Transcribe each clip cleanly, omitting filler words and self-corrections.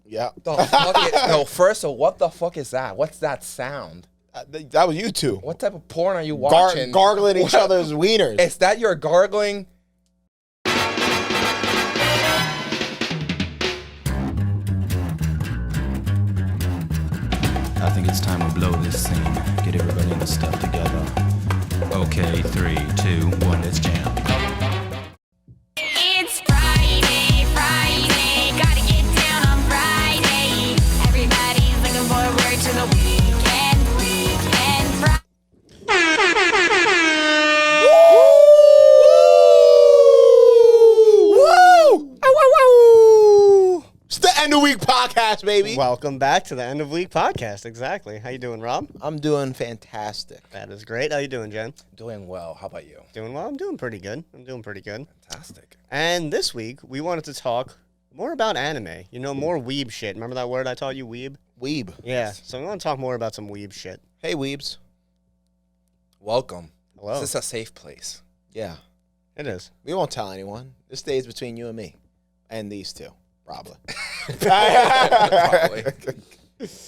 Yeah. No, first of all, what the fuck is that? What's that sound? That was you two. What type of porn are you watching? Gargling each other's wieners. Is that your gargling? I think it's time to blow this scene. Get everybody in the stuff together. Okay, 3, 2, 1, let's jam. It's Friday, gotta get down on Friday. Everybody's looking forward to the weekend Friday. Woo! Ow. It's the end of week podcast, baby. Welcome back to the end of week podcast. Exactly. How you doing, Rob? I'm doing fantastic. That is great. How you doing, Jen? Doing well. How about you? Doing well. I'm doing pretty good. Fantastic. And this week we wanted to talk more about anime. You know, more weeb shit. Remember that word I taught you, weeb? Weeb. Yeah. So we want to talk more about some weeb shit. Hey, weebs. Welcome. Hello. This is a safe place. Yeah. It is. We won't tell anyone. This stays between you and me. And these two, probably. Probably.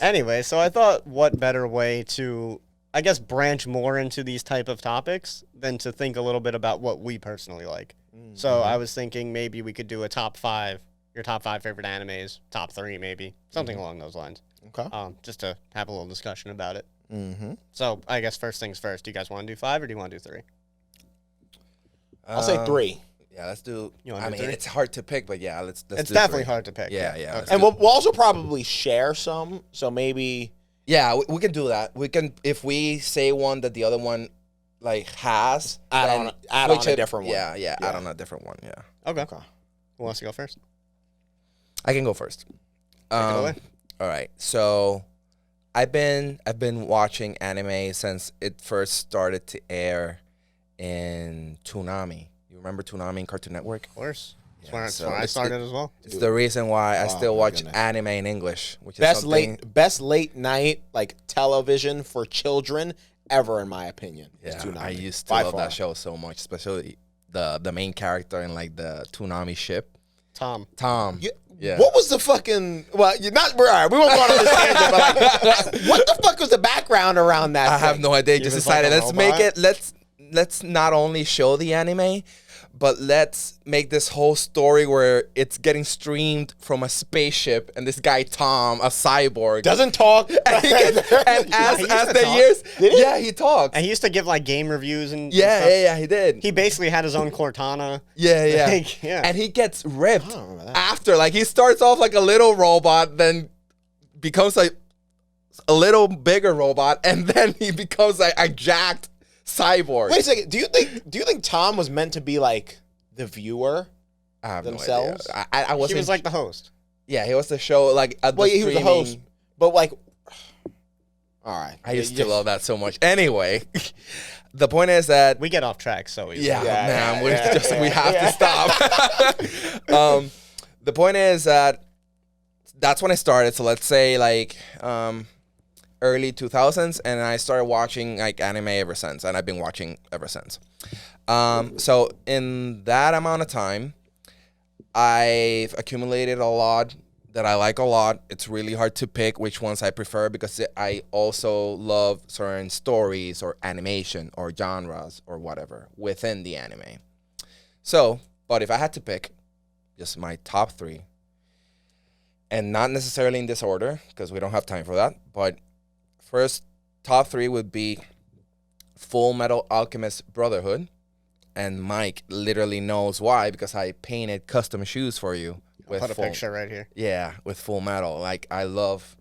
Anyway, so I thought what better way to, I guess, branch more into these type of topics than to think a little bit about what we personally like. Mm-hmm. So I was thinking maybe we could do a top 5, your top 5 favorite animes, top 3 maybe, something along those lines. Okay. Just to have a little discussion about it. Mm-hmm. So I guess first things first, do you guys want to do 5 or do you want to do 3? I'll say 3. Yeah, let's do. You wanna I do mean, 3? it's hard to pick, but yeah, let's It's do definitely 3. hard to pick. Yeah. Okay. let's And do- we'll also probably share some. So maybe. Yeah, we can do that. We can, if we say one that the other one like has, Add then on switch a it. different one. Yeah, add on a different one. Yeah, Okay. Who wants to go first? I can go first. Take it away. All right, so I've been watching anime since it first started to air in Toonami. You remember Toonami and Cartoon Network? Of course. Yeah, That's so where I it's- started as well. It's the reason why I Oh, still my watch goodness. anime in English, which is something. Best late night like television for children ever, in my opinion. is Yeah, Toonami. I used to By love far. that show so much, especially the main character in like the Toonami ship, Tom. Tom. Yeah. What was the fucking? Well, you're not. All right, we won't go on this tangent, but like, what the fuck was the background around that? I have thing? no idea. He Just was like decided a let's make robot? it. Let's not only show the anime, but let's make this whole story where it's getting streamed from a spaceship, and this guy Tom, a cyborg, Doesn't talk. and, he gets, and he used as to the talk. years, Did he? yeah, he talks. And he used to give like game reviews and Yeah, stuff. yeah, he did. He basically had his own Cortana. Yeah. Like, yeah. And he gets ripped don't remember that. after. Like, he starts off like a little robot, then becomes like a little bigger robot, and then he becomes like a jacked cyborg. Wait a second. Do you think Tom was meant to be like the viewer? I have themselves? No idea. I wasn't. He was like the host. yeah, he was the show like at Well, the he was the streaming. host, but like, all right. I used to love that so much. Anyway, the point is that We get off track so easily. yeah, Yeah, man, yeah, we have to stop. The point is that that's when I started. So let's say like early 2000s, and I started watching like anime ever since, and I've been watching ever since. So in that amount of time, I've accumulated a lot that I like a lot. It's really hard to pick which ones I prefer because I also love certain stories or animation or genres or whatever within the anime. So, but if I had to pick just my top 3, and not necessarily in this order because we don't have time for that, but first top 3 would be Full Metal Alchemist Brotherhood. And Mike literally knows why because I painted custom shoes for you. I'll put a picture right here. Yeah, with Full Metal. Like, I love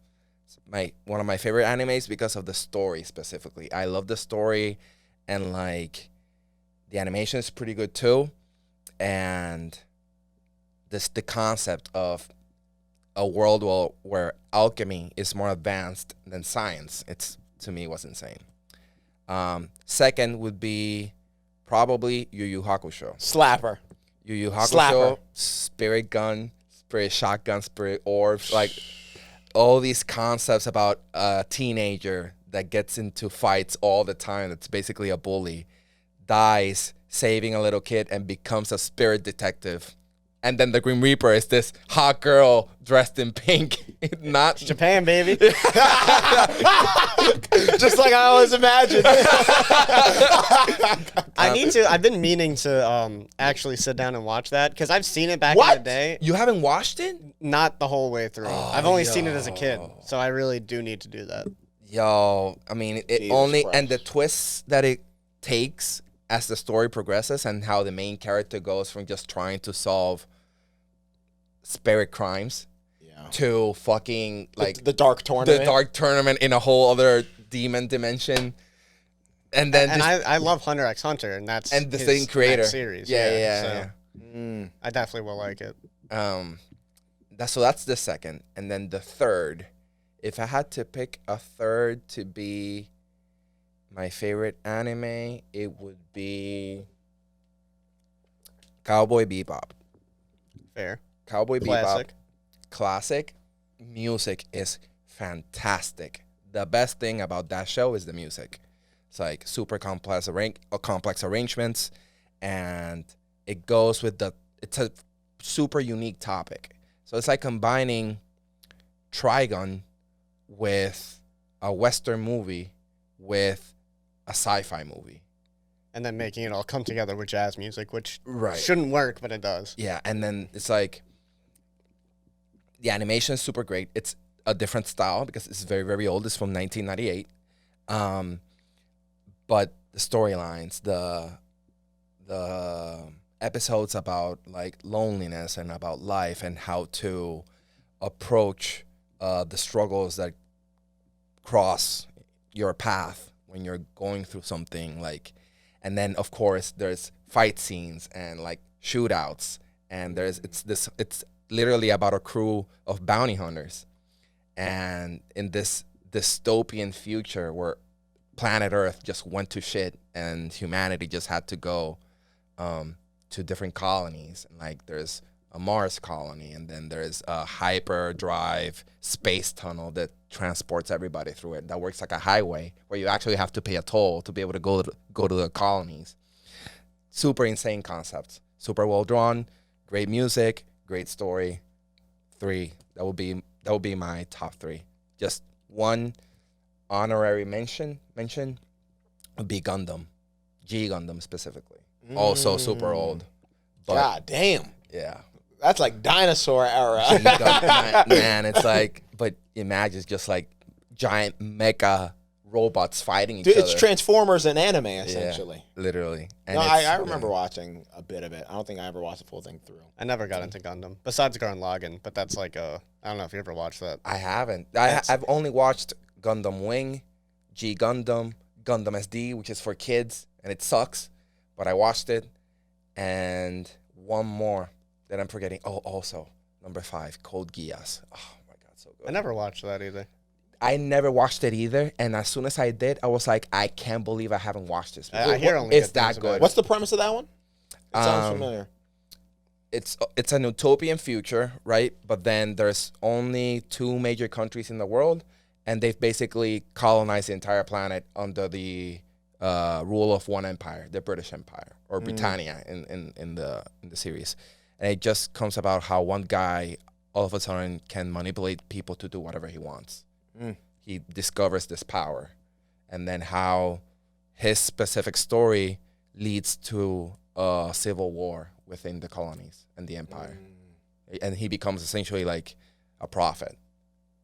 one of my favorite animes because of the story specifically. I love the story, and like the animation is pretty good too. And the concept of a world where alchemy is more advanced than science, to me was insane. Second would be probably Yu Yu Hakusho. Slapper. Yu Yu Hakusho, Slapper. spirit gun, spirit shotgun, spirit orbs, like all these concepts about a teenager that gets into fights all the time, that's basically a bully, dies saving a little kid and becomes a spirit detective And then the Grim Reaper is this hot girl dressed in pink. Not Japan, baby. Just like I always imagined. I've been meaning to actually sit down and watch that because I've seen it back in What? the day. You haven't watched it? Not the whole way through. I've only seen it as a kid, so I really do need to do that. Yo, I mean, it Jesus only Christ. and the twists that it takes as the story progresses, and how the main character goes from just trying to solve spirit crimes Yeah. to fucking like The dark tournament. the dark tournament in a whole other demon dimension, and then And just, I love Hunter x Hunter, and that's and the his same creator next series. Yeah. So Mm. I definitely will like it. That's the second, and then the third. If I had to pick a third to be my favorite anime, it would be Cowboy Bebop. Fair. Cowboy Classic. Bebop, classic. Music is fantastic. The best thing about that show is the music. It's like super complex arrangements, and it goes with it's a super unique topic. So it's like combining Trigun with a Western movie with a sci-fi movie. And then making it all come together with jazz music, which Right. shouldn't work, but it does. Yeah, and then it's like the animation is super great. It's a different style because it's very, very old. It's from 1998. But the storylines, the episodes about like loneliness and about life and how to approach the struggles that cross your path when you're going through something like, and then of course there's fight scenes and like shootouts, and it's literally about a crew of bounty hunters, and in this dystopian future where planet Earth just went to shit and humanity just had to go to different colonies. And like there's a Mars colony, and then there's a hyperdrive space tunnel that transports everybody through it. That works like a highway where you actually have to pay a toll to be able to go to the colonies. Super insane concepts. Super well drawn, great music, great story. 3. That would be my top 3. Just one honorary mention would be Gundam. G Gundam specifically. Also super old. But God damn. yeah. That's like dinosaur era. G Gundam, man, it's like, but imagine it's just like giant mecha robots fighting each Dude, other. it's Transformers and anime, essentially. Yeah, literally. And No, it's- I remember watching a bit of it. I don't think I ever watched the full thing through. I never got into Gundam, besides Gurren Lagann, but that's like I don't know if you ever watched that. I haven't. I've only watched Gundam Wing, G Gundam, Gundam SD, which is for kids, and it sucks. But I watched it, and one more that I'm forgetting. Oh, also number 5, Code Geass. Oh my god, so good. I never watched that either. I never watched it either, and as soon as I did, I was like, I can't believe I haven't watched this. I hear only it's good things that about good. it. What's the premise of that one? It sounds familiar. It's an utopian future, right? But then there's only 2 major countries in the world, and they've basically colonized the entire planet under the rule of one empire, the British Empire, or Britannia in the series. And it just comes about how one guy all of a sudden can manipulate people to do whatever he wants. He discovers this power, and then how his specific story leads to a civil war within the colonies and the empire. And he becomes essentially like a prophet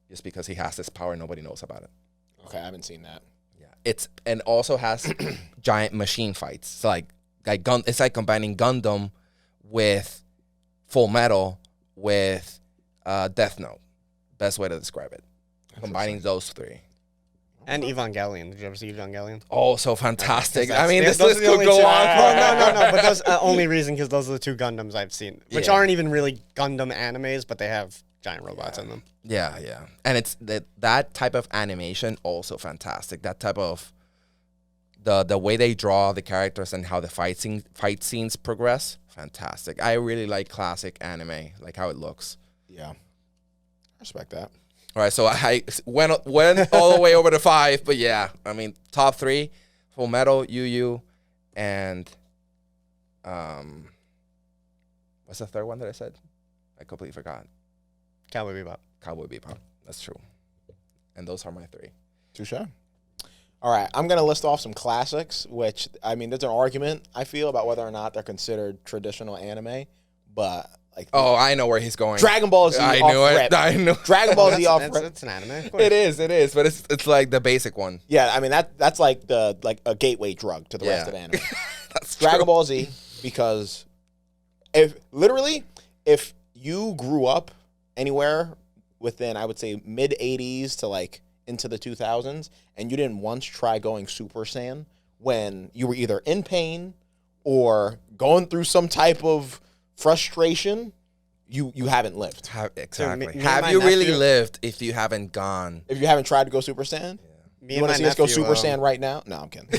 just because he has this power, nobody knows about it. Okay, I haven't seen that. Yeah. It's and also has giant machine fights. So it's like combining Gundam with Full Metal with Death Note. Best way to describe it. Combining those 3. And Evangelion. Did you ever see Evangelion? Oh, so fantastic. I That's- mean, this those list are the could only go two- on. Well, no. But that's only reason because those are the 2 Gundams I've seen, which Yeah. aren't even really Gundam animes, but they have giant robots in them. Yeah, yeah. And it's that type of animation also fantastic. That type of the way they draw the characters and how the fight scenes progress, fantastic. I really like classic anime, like how it looks. Yeah. I respect that. All right, so I went all the way over to 5, but yeah, I mean, top 3, Full Metal, Yu Yu, and what What's the third one that I said? I completely forgot. Cowboy Bebop. Cowboy Bebop. That's true. And those are my 3. Touche. All right, I'm gonna list off some classics, which I mean, there's an argument I feel about whether or not they're considered traditional anime, but like, Oh, I know where he's going. Dragon Ball Z. I off knew it. rip. I knew. Dragon Ball Z off That's rip. it's an anime. Of course. It is, but it's like the basic one. Yeah, I mean that's like a gateway drug to the rest of the anime. That's Dragon true. Ball Z, because if you grew up anywhere within, I would say, mid 80s to like into the 2000s, and you didn't once try going Super Saiyan when you were either in pain or going through some type of frustration, you haven't lived. Exactly. me and Have my you really nephew- lived if you haven't gone? If you haven't tried to go Super Saiyan, Me you and want my to see us go nephew, Super Saiyan right now? No, I'm kidding.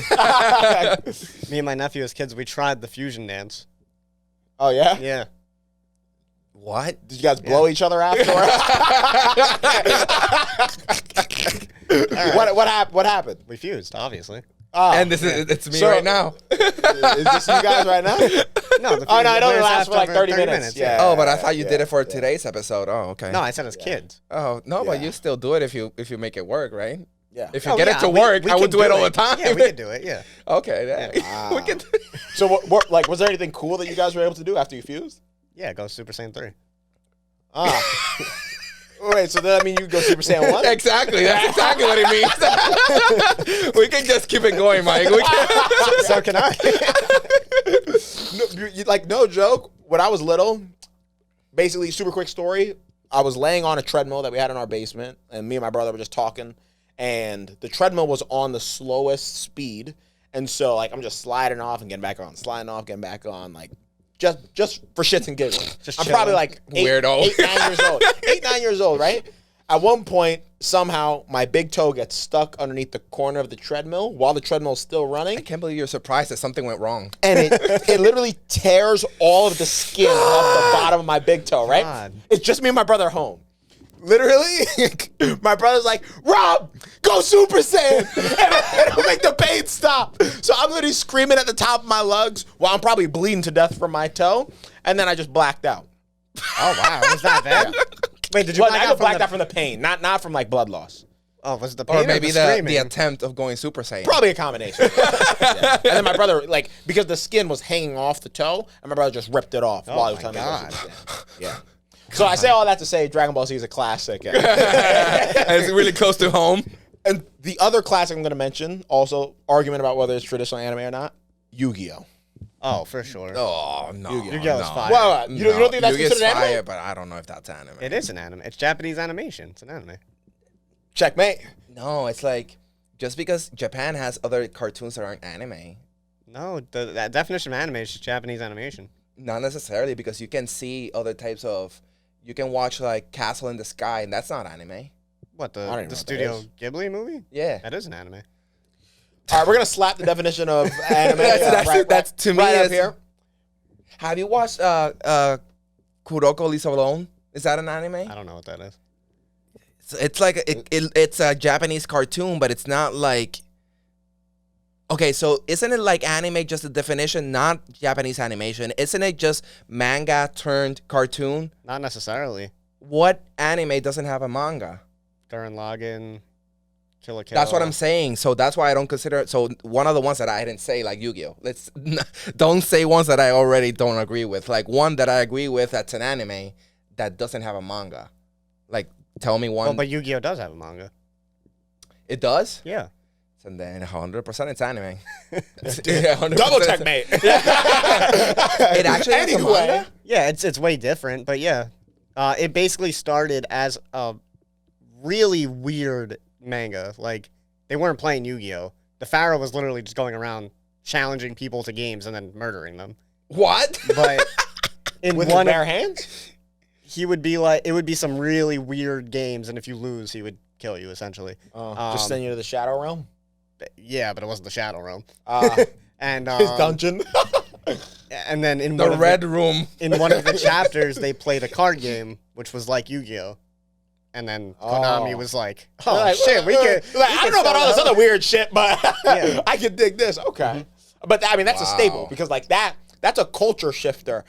Me and my nephew as kids, we tried the fusion dance. Oh yeah? Yeah. What? Did you guys blow each other afterwards? What happened? We fused, obviously. Oh, And it's me So- right now. is this you guys right now? No, the Oh, no, I know it lasts lasts for like 30 minutes. Yeah. Oh, but I thought you yeah, did it for yeah. today's episode. Oh, okay. No, I said as kids. Oh no, but Yeah. you still do it if you make it work, right? Yeah. If you Oh, get yeah, it to we- work, we I would can do it all the time. Yeah, we could do it. Yeah. Okay, we can. So what like was there anything cool that you guys were able to do after you fused? Yeah, go Super Saiyan 3. Wait, so does that mean you go Super Saiyan 1? Exactly. That's exactly what it means. We can just keep it going, Mike. We can. So can I. No joke. When I was little, basically, super quick story. I was laying on a treadmill that we had in our basement, and me and my brother were just talking, and the treadmill was on the slowest speed, and so like I'm just sliding off and getting back on, sliding off, getting back on, like just for shits and giggles. Just I'm probably chilling. like Weirdo. 9 years old. 9 years old, right? At one point, somehow my big toe gets stuck underneath the corner of the treadmill while the treadmill is still running. I can't believe you're surprised that something went wrong. And it literally tears all of the skin off the bottom of my big toe, right? God. It's just me and my brother home. Literally, my brother's like, Rob, go Super Saiyan. And it'll make the pain stop. So I'm literally screaming at the top of my lungs while I'm probably bleeding to death from my toe. And then I just blacked out. Oh, wow. Was that bad? Wait, did you But black I out just from blacked the... out from the pain, not from like blood loss. Oh, was it the pain Or maybe the screaming? the attempt of going Super Saiyan. Probably a combination. Yeah. And then my brother, like, because the skin was hanging off the toe, and my brother just ripped it off while he was my telling me to go God. Super Saiyan. Yeah. So I say all that to say Dragon Ball Z is a classic. And it's really close to home. And the other classic I'm going to mention, also argument about whether it's traditional anime or not, Yu-Gi-Oh. Oh, for sure. Oh no, Yu-Gi-Oh is fire. Well, you don't think that's Yu-Gi-Oh's considered anime? fire, but I don't know if that's anime. It is an anime. It's Japanese animation. It's an anime. Checkmate. No, it's like just because Japan has other cartoons that aren't anime, No, that definition of anime is just Japanese animation. not necessarily because you can see other types of. You can watch like Castle in the Sky, and that's not anime. What, I don't even know the what Studio that Ghibli movie? Yeah, That is an anime. All right, we're going to slap the definition of anime. That's to me right up is- here. Have you watched Kuroko Lives Alone? Is that an anime? I don't know what that is. It's like it's a Japanese cartoon, but it's not like. Okay, so isn't it like anime just a definition, not Japanese animation? Isn't it just manga turned cartoon? Not necessarily. What anime doesn't have a manga? Gurren Lagann, Kill la Kill. That's what I'm saying. So that's why I don't consider it. So one of the ones that I didn't say, like Yu-Gi-Oh. Don't say ones that I already don't agree with. Like one that I agree with that's an anime that doesn't have a manga. Like tell me one. Well, but Yu-Gi-Oh does have a manga. It does? Yeah. And then 100% it's anime. Double checkmate. It actually has a Anyway. manga? Yeah, it's way different, but yeah. It basically started as a really weird manga. Like, they weren't playing Yu-Gi-Oh! The Pharaoh was literally just going around challenging people to games and then murdering them. What? But in With his one bare hands? he would be like, it would be some really weird games, and if you lose, he would kill you, essentially. Just send you to the Shadow Realm? Yeah, but it wasn't the Shadow Realm. And His dungeon? and then in The one of Red Room. in one of the chapters, they played a card game, which was like Yu-Gi-Oh! And then Konami was like, oh, Like, shit, we could... Like, I don't know about all this other weird shit, but Yeah. I can dig this. Okay. But I mean, that's a staple because like that's a culture shifter.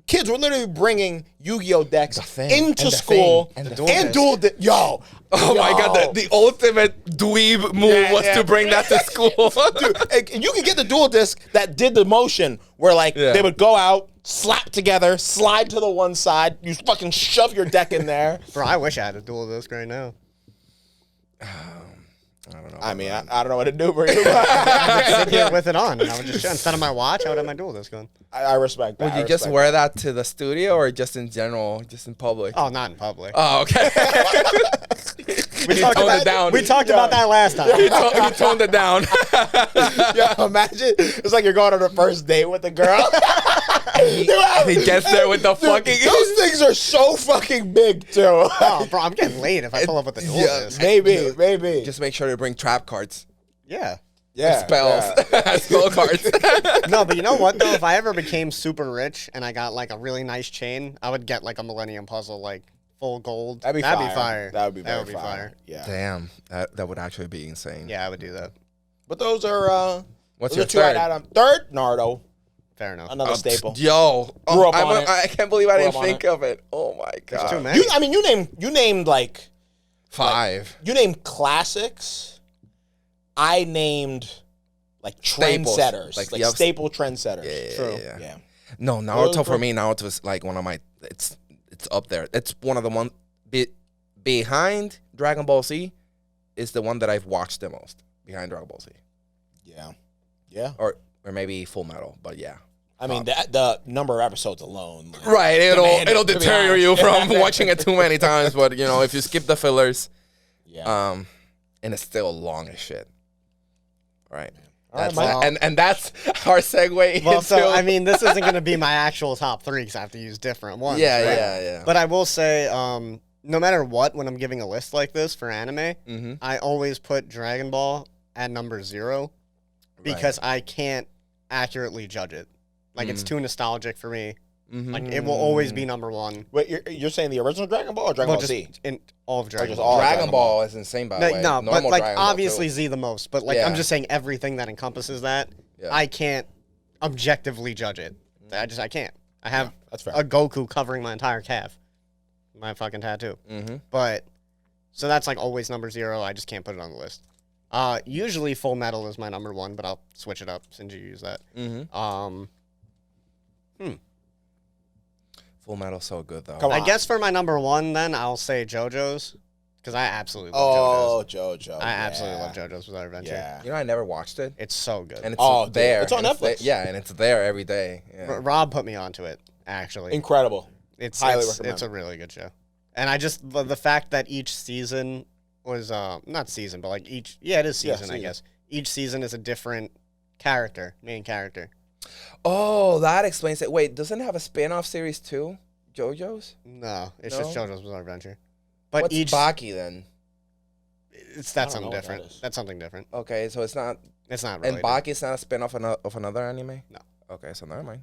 kids were literally bringing Yu-Gi-Oh decks thing. into And the school thing. And the and dual disc. Yo. Oh my god, the ultimate dweeb move was to bring that to school. Dude, and you could get the dual disc that did the motion where like they would go out, slap together, slide to the one side, you fucking shove your deck in there. Bro, I wish I had a dual disc right now. I don't know. I mean, I don't know what to do for you. Sit here with it on, and I would just instead of my watch, I would have my dual disc on. I respect that. Would I you just respect wear that to the studio or just in general, just in public? Oh, not in public. Oh, okay. we talked toned about it down. We talked about that last time. you toned it down. Yo, imagine it's like you're going on a first date with a girl. He gets there with the fucking. Those things are so fucking big too. Oh, bro, I'm getting late if I pull up with the dual disc. Maybe. Just make sure to bring trap cards, Yeah. yeah, spells, yeah. spell cards. No, but you know what though? If I ever became super rich and I got like a really nice chain, I would get like a Millennium Puzzle, like full gold. That'd be fire. That would be That very would be fire. Yeah. Damn, that would actually be insane. Yeah, I would do that. But those are What's those your are two I'd third? add on. Third, Naruto. Fair enough. Another staple. Yo, Grew up on it. I can't believe I Grew didn't up on think of it. Oh my There's god. too many. You named like 5. you named classics. I named like Staples. trendsetters, Like, like you have- staple trendsetters. Yeah, True. yeah. Yeah. No, Naruto for me, Naruto is like one of my. It's up there. It's one of the one behind Dragon Ball Z is the one that I've watched the most behind Dragon Ball Z, Yeah. Yeah. or maybe Full Metal, but yeah. I mean, the number of episodes alone. Like, Right, Demand it, it'll to be deter honest. you from watching it too many times. But you know, if you skip the fillers, yeah. and it's still long as shit. Right. All right, That's Mike. and that's our segue. Well, into, so I mean, this isn't going to be my actual top 3 because I have to use different ones. yeah, right? yeah. But I will say, no matter what, when I'm giving a list like this for anime, Mm-hmm. I always put Dragon Ball at number 0 because I can't accurately judge it. Like, it's too nostalgic for me. Mm-hmm. Like, it will always be number 1. Wait, you're saying the original Dragon Ball or Dragon Well, Ball just Z? in all of Dragon just Ball. all Dragon Dragon Ball is insane, by the way. No, but Normal like Dragon Ball, obviously too. Z the most. But like Yeah. I'm just saying everything that encompasses that, Yeah. I can't objectively judge it. I can't. I have That's fair. a Goku covering my entire calf, my fucking tattoo. Mm-hmm. But so that's like always number 0. I just can't put it on the list. Usually Full Metal is my number 1, but I'll switch it up since you use that. Mm-hmm. Full Metal's so good though. Come on. I guess for my number 1, then I'll say JoJo's because I absolutely love Oh, JoJo's. JoJo. I absolutely love JoJo's Bizarre Adventure. Yeah. You know, I never watched it, It's so good. and it's Oh, dude, there. it's on and Netflix. yeah, and it's there every day. Yeah. Rob put me onto it. Actually, Incredible. It's highly it's, recommend. it's a really good show, and I just the fact that each season was not season, but like each it is season, I season. guess. Each season is a different character, main character. Oh, that explains it. Wait, doesn't it have a spin-off series too? JoJo's? No, it's No? just JoJo's Bizarre Adventure. But What's each Baki then? that's I don't something know what that different. is. That's something different. Okay, so it's not. It's not really. And Baki's not a spin-off of another anime? No. Okay, so never mind.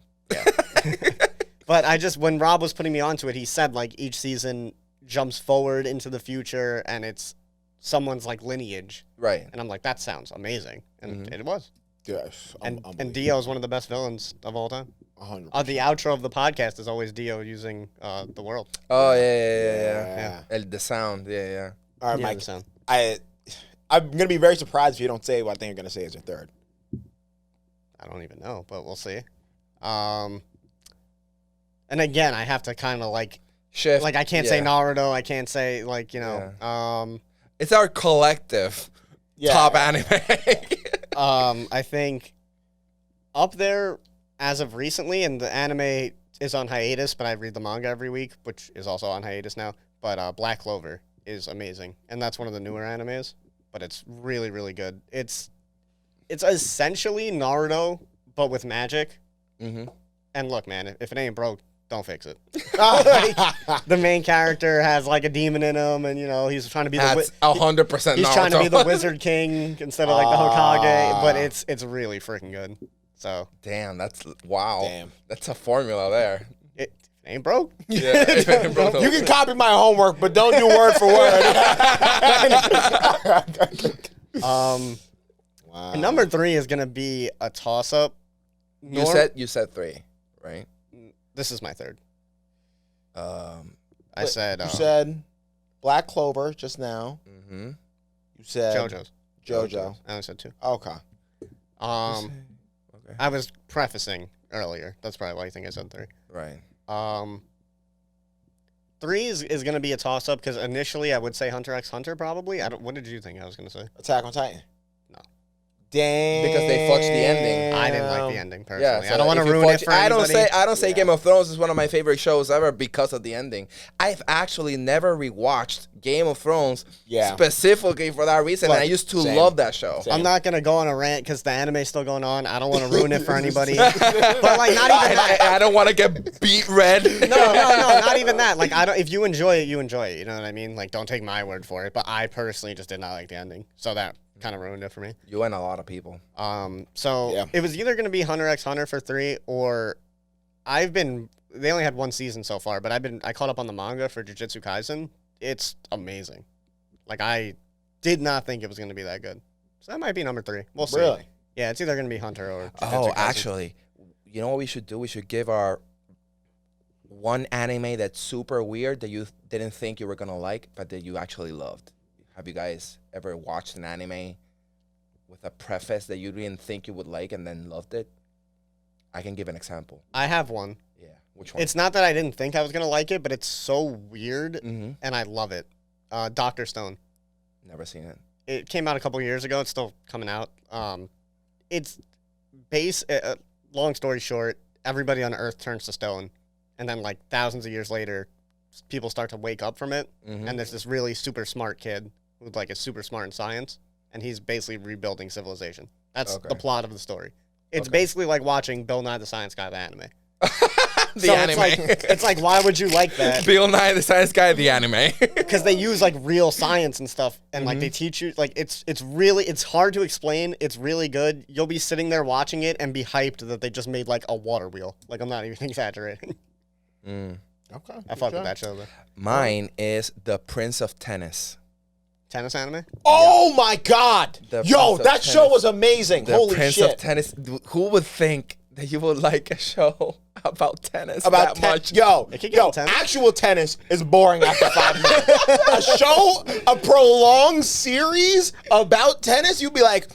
But I just when Rob was putting me onto it, he said like each season jumps forward into the future, and it's someone's like lineage, Right. and I'm like that sounds amazing, and Mm-hmm. it was. Yes. And Dio is one of the best villains of all time. 100%. The outro of the podcast is always Dio using the world. Oh, yeah. Yeah. The sound, yeah. All right, Yeah, Mike. the sound. I'm gonna be very surprised if you don't say what I think you're gonna say as your third. I don't even know, but we'll see. And again, I have to kind of like Shift. I can't say Naruto. I can't say like It's our collective top anime. I think up there as of recently, and the anime is on hiatus, but I read the manga every week, which is also on hiatus now. But Black Clover is amazing, and that's one of the newer animes. But it's really, really good. It's essentially Naruto, but with magic. Mm-hmm. And look, man, if it ain't broke, don't fix it. Like, the main character has like a demon in him, and he's trying to be That's 100% he's Naruto. trying to be the Wizard King instead of like the Hokage. But it's really freaking good. So Damn, wow. Damn. That's a formula there. it ain't broke. Yeah. You can copy my homework, but don't do word for word. Wow. And number 3 is gonna be a toss up. You said 3, right? This is my third. I said You said Black Clover just now. Mm-hmm. You said JoJo's. I only said 2. Okay. Okay. I was prefacing earlier. That's probably why you think I said 3. Right. 3 is going to be a toss-up because initially I would say Hunter x Hunter probably. What did you think I was going to say? Attack on Titan. No. Damn. Because they fudged the ending. I didn't like the ending personally. So I don't want to if you ruin fudge- it for I anybody. don't say Game of Thrones is one of my favorite shows ever because of the ending. I've actually never rewatched Game of Thrones specifically for that reason. Look, and I used to same. love that show. Same. I'm not going to go on a rant because the anime's still going on. I don't want to ruin it for anybody. But like, not even that. I don't want to get beat red. No, not even that. Like, I don't. If you enjoy it, you enjoy it. You know what I mean? Like, don't take my word for it. But I personally just did not like the ending, so that kind of ruined it for me. You and a lot of people. So it was either going to be Hunter x Hunter for 3, or they only had 1 season so far, but I caught up on the manga for Jujutsu Kaisen. It's amazing. Like, I did not think it was going to be that good. So that might be number 3. We'll see. Really? Yeah, it's either going to be Hunter or Jujutsu Kaisen. Actually, you know what we should do? We should give our one anime that's super weird that you didn't think you were going to like, but that you actually loved. Have you guys ever watched an anime with a preface that you didn't think you would like and then loved it? I can give an example. I have one. Yeah. Which one? It's not that I didn't think I was going to like it, but it's so weird, Mm-hmm. and I love it. Dr. Stone. Never seen it. It came out a couple years ago. It's still coming out. It's long story short, everybody on Earth turns to stone, and then like thousands of years later, people start to wake up from it, and there's this really super smart kid who like is super smart in science, and he's basically rebuilding civilization. That's the plot of the story. It's basically like watching Bill Nye the Science Guy, the anime. The anime. It's like, why would you like that? Bill Nye the Science Guy, the anime. Because they use like real science and stuff, and like they teach you like it's hard to explain. It's really good. You'll be sitting there watching it and be hyped that they just made like a water wheel. Like, I'm not even exaggerating. Okay. I fuck with that show though. Mine is The Prince of Tennis. Tennis anime? Oh my God! The Yo, Prince of that show Tennis. was amazing. The Holy Prince shit! of Tennis. Who would think that you would like a show about tennis About that much? Yo, It could get intense. actual tennis is boring after 5 minutes. A show, a prolonged series about tennis, you'd be like,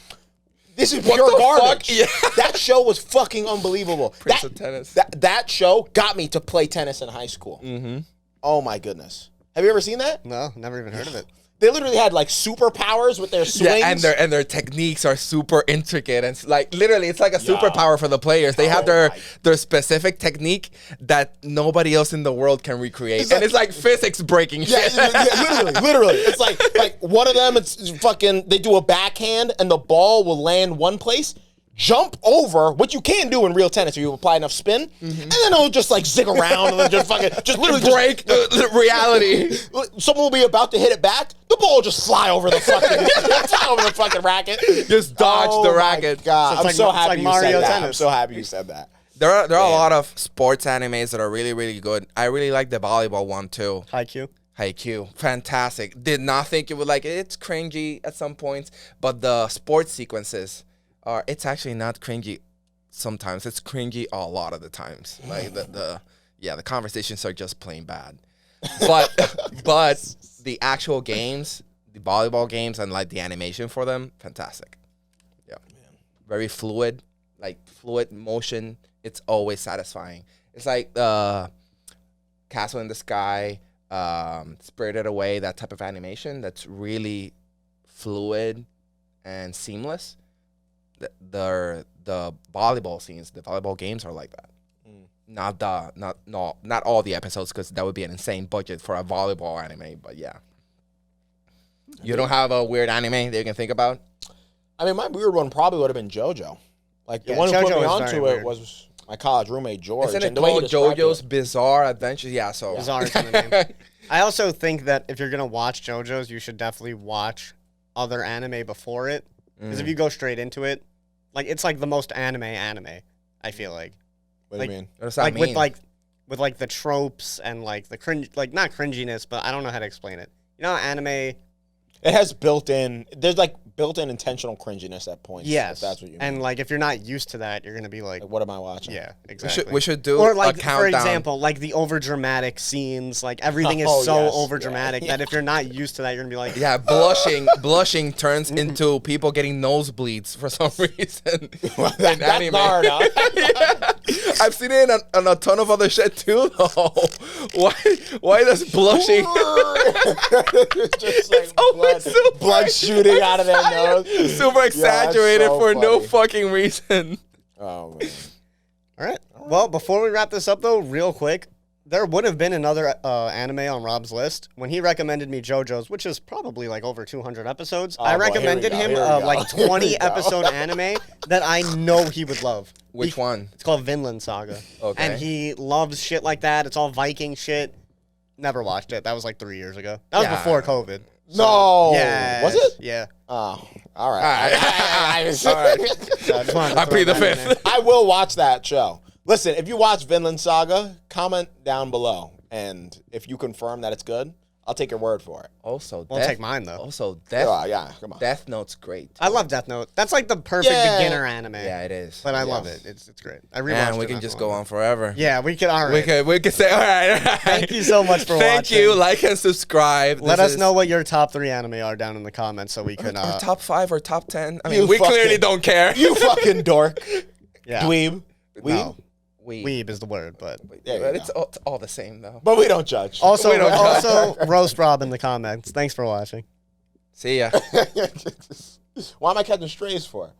this is pure the garbage. fuck? Yeah. That show was fucking unbelievable. Prince of Tennis. That show got me to play tennis in high school. Mm-hmm. Oh my goodness. Have you ever seen that? No, never even heard of it. They literally had like superpowers with their swings. Yeah, and their techniques are super intricate and like literally it's like a superpower for the players. They have their specific technique that nobody else in the world can recreate. And it's like physics breaking shit. literally. It's like one of them, it's fucking, they do a backhand and the ball will land one place, jump over, what you can do in real tennis if you apply enough spin, and then it'll just like zig around and then just fucking, just literally break the reality. Someone will be about to hit it back, the ball will just fly over the fucking racket. Just dodge the racket. God, So I'm it's so like happy you Mario said that. Tennis. I'm so happy you said that. There are a lot of sports animes that are really, really good. I really like the volleyball one too. Haikyuu. Haikyuu, fantastic. Did not think you would like it. It's cringy at some points, but the sports sequences are. It's actually not cringy. Sometimes it's cringy a lot of the times. Like the conversations are just plain bad. But the actual games, the volleyball games, and like the animation for them, fantastic. Yeah, very fluid, like fluid motion. It's always satisfying. It's like Castle in the Sky. Spirited Away, that type of animation that's really fluid and seamless. The volleyball scenes, the volleyball games are like that. Not all the episodes, because that would be an insane budget for a volleyball anime. But yeah, you don't have a weird anime that you can think about? I mean, my weird one probably would have been JoJo. Like the Yeah, one who put JoJo me is onto very it weird. was my college roommate George. Isn't it and the way he called described JoJo's it- Bizarre Adventures? Yeah, so Bizarre is in the name. I also think that if you're gonna watch JoJo's, you should definitely watch other anime before it. Because if you go straight into it, like it's like the most anime. I feel like. What do you mean? What does that Like mean? with like the tropes and like the cringe, like not cringiness, but I don't know how to explain it. You know, how anime It has built-in. There's like built-in intentional cringiness at points. Yes, if that's what you mean. and like if you're not used to that, you're gonna be like, Like, what am I watching? yeah, We exactly. we should do or a like countdown. for example, like the over dramatic scenes, like everything is Oh, so yes. over dramatic that if you're not used to that, you're gonna be like, Yeah, blushing turns into people getting nosebleeds for some reason. That's anime. hard, huh? Yeah. I've seen it on a ton of other shit too, though. Why does blushing? Just like always super blood shooting out of their nose. Super exaggerated so for no funny. fucking reason. Oh man. all right. Well, before we wrap this up though, real quick, there would have been another anime on Rob's list when he recommended me JoJo's, which is probably like over 200 episodes. Oh, I boy, here we recommended go, him here we go. like Here we 20 go. episode anime that I know he would love. Which one? It's called Vinland Saga. Okay. And he loves shit like that. It's all Viking shit. Never watched it. That was like 3 years ago. That was Yeah. before COVID. No. Yeah. Was it? Yeah. Oh, all right. All right. I So I just wanted to I throw plead the that in there. fifth. I will watch that show. Listen, if you watch Vinland Saga, comment down below, and if you confirm that it's good, I'll take your word for it. Also, Won't take mine though. Also, Yeah, come on. Death Note's great. I love Death Note. That's like the perfect Yeah. beginner anime. Yeah, it is. But I Yeah. love it. It's great. I rewatched Man, it we not can too just long go ago. on forever. Yeah, we could. All right. We could say all right. Thank you so much for Thank watching. you. Like and subscribe. Let This us is know what your top 3 anime are down in the comments so we can. our top 5 or top 10. I mean, You we fucking- clearly don't care. You fucking dork. yeah. Dweeb. No. We, Weeb is the word, but There you but go. it's all the same though. But we don't judge. also We don't roast Rob in the comments. Thanks for watching. See ya. Why am I catching strays for?